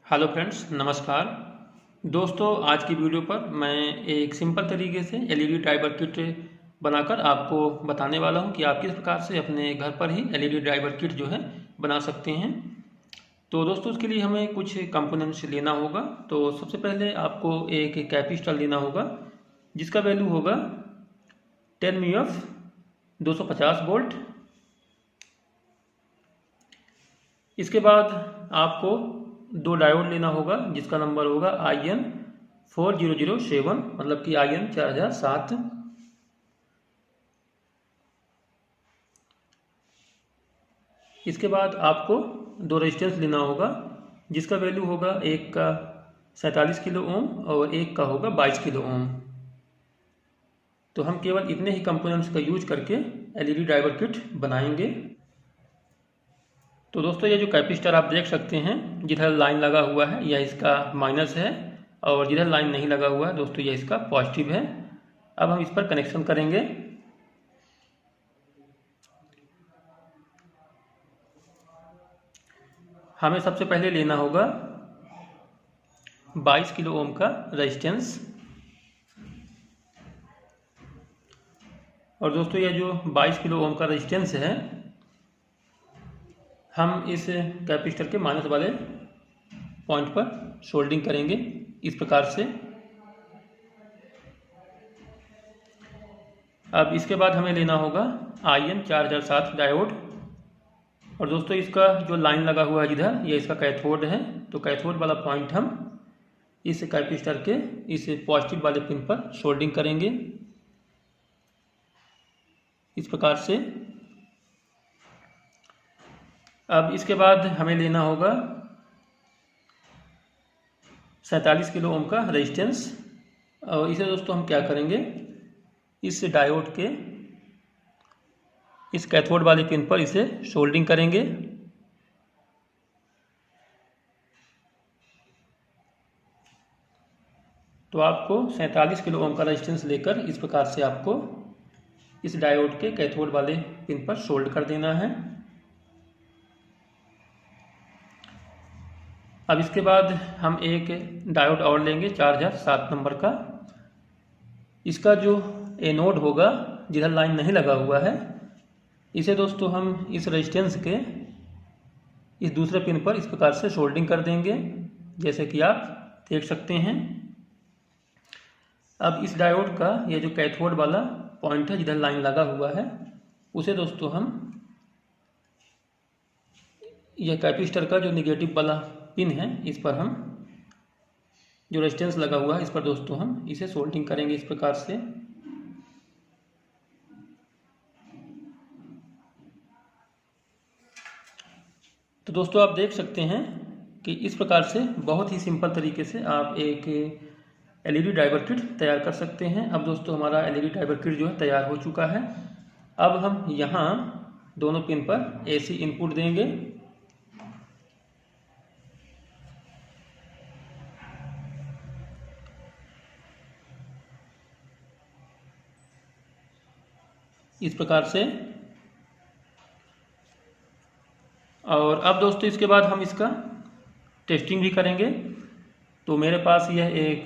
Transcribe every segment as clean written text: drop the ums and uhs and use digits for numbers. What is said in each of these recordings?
Hello friends, नमस्कार दोस्तों। आज की वीडियो पर मैं एक सिंपल तरीके से एलईडी ड्राइवर किट बनाकर आपको बताने वाला हूं कि आप किस प्रकार से अपने घर पर ही एलईडी ड्राइवर किट जो है बना सकते हैं। तो दोस्तों, उसके लिए हमें कुछ कंपोनेंट्स लेना होगा। तो सबसे पहले आपको एक कैपेसिटर लेना होगा जिसका वैल्यू होगा 10 म्यूएफ 250 वोल्ट। इसके बाद आपको दो डायोड लेना होगा जिसका नंबर होगा IN 4007, मतलब कि IN 4007। इसके बाद आपको दो रेजिस्टेंस लेना होगा जिसका वैल्यू होगा एक का 47 किलो ओम और एक का होगा 22 किलो ओम। तो हम केवल इतने ही कंपोनेंट्स का यूज करके एलईडी ड्राइवर किट बनाएंगे। तो दोस्तों, ये जो कैपेसिटर आप देख सकते हैं, जिधर लाइन लगा हुआ है यह इसका माइनस है और जिधर लाइन नहीं लगा हुआ है दोस्तों यह इसका पॉजिटिव है। अब हम इस पर कनेक्शन करेंगे। हमें सबसे पहले लेना होगा 22 किलो ओम का रेजिस्टेंस। और दोस्तों, यह जो 22 किलो ओम का रेजिस्टेंस है, हम इस कैपेसिटर के माइनस वाले पॉइंट पर सोल्डिंग करेंगे इस प्रकार से। अब इसके बाद हमें लेना होगा IN 4007 डायोड। और दोस्तों, इसका जो लाइन लगा हुआ है जिधर, ये इसका कैथोड है। तो कैथोड वाला पॉइंट हम इस कैपेसिटर के इस पॉजिटिव वाले पिन पर सोल्डिंग करेंगे इस प्रकार से। अब इसके बाद हमें लेना होगा 47 किलो ओम का रेजिस्टेंस। और इसे दोस्तों हम क्या करेंगे, इस डायोड के इस कैथोड वाले पिन पर इसे सोल्डिंग करेंगे। तो आपको 47 किलो ओम का रेजिस्टेंस लेकर इस प्रकार से आपको इस डायोड के कैथोड वाले पिन पर सोल्ड कर देना है। अब इसके बाद हम एक डायोड और लेंगे 4007 नंबर का। इसका जो एनोड होगा जिधर लाइन नहीं लगा हुआ है, इसे दोस्तों हम इस रेजिस्टेंस के इस दूसरे पिन पर इस प्रकार से सोल्डिंग कर देंगे, जैसे कि आप देख सकते हैं। अब इस डायोड का ये जो कैथोड वाला पॉइंट है जिधर लाइन लगा हुआ है, उसे दोस्तों हम यह कैपेसिटर का जो निगेटिव वाला पिन है इस पर हम जो रेजिस्टेंस लगा हुआ है इस पर दोस्तों हम इसे सोल्डिंग करेंगे इस प्रकार से। तो दोस्तों, आप देख सकते हैं कि इस प्रकार से बहुत ही सिंपल तरीके से आप एक एलईडी ड्राइवर किट तैयार कर सकते हैं। अब दोस्तों, हमारा एलईडी ड्राइवर किट जो है तैयार हो चुका है। अब हम यहाँ दोनों पिन पर AC इनपुट देंगे। इस प्रकार से। और अब दोस्तों, इसके बाद हम इसका टेस्टिंग भी करेंगे। तो मेरे पास यह एक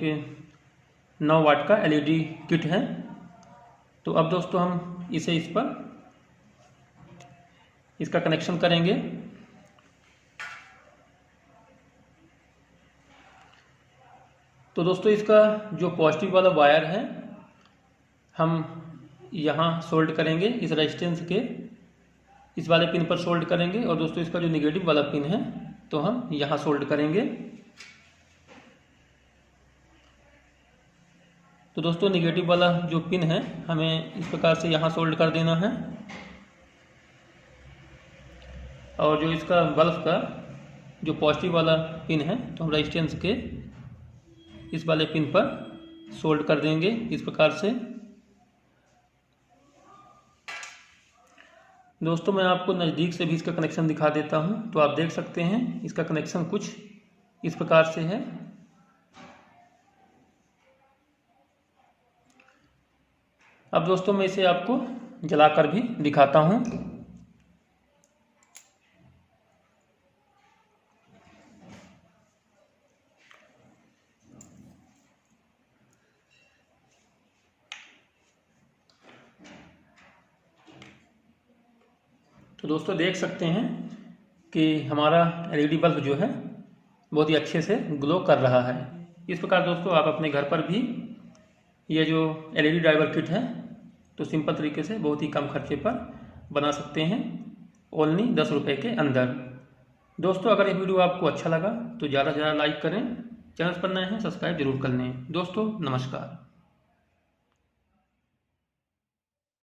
9 वाट का एलईडी किट है। तो अब दोस्तों, हम इसे इस पर इसका कनेक्शन करेंगे। तो दोस्तों, इसका जो पॉजिटिव वाला वायर है हम यहाँ सोल्ड करेंगे, इस रेजिस्टेंस के इस वाले पिन पर सोल्ड करेंगे। और दोस्तों, इसका जो निगेटिव वाला पिन है तो हम यहाँ सोल्ड करेंगे। तो दोस्तों, निगेटिव वाला जो पिन है हमें इस प्रकार से यहाँ सोल्ड कर देना है। और जो इसका बल्ब का जो पॉजिटिव वाला पिन है तो हम रेजिस्टेंस के इस वाले पिन पर सोल्ड कर देंगे इस प्रकार से। दोस्तों, मैं आपको नज़दीक से भी इसका कनेक्शन दिखा देता हूं। तो आप देख सकते हैं इसका कनेक्शन कुछ इस प्रकार से है। अब दोस्तों, मैं इसे आपको जलाकर भी दिखाता हूं। तो दोस्तों देख सकते हैं कि हमारा एलईडी बल्ब जो है बहुत ही अच्छे से ग्लो कर रहा है। इस प्रकार दोस्तों आप अपने घर पर भी ये जो एलईडी ड्राइवर किट है तो सिंपल तरीके से बहुत ही कम खर्चे पर बना सकते हैं, ओनली 10 रुपये के अंदर। दोस्तों अगर ये वीडियो आपको अच्छा लगा तो ज़्यादा से ज़्यादा लाइक करें, चैनल पर नए हैं सब्सक्राइब जरूर कर लें। दोस्तों नमस्कार।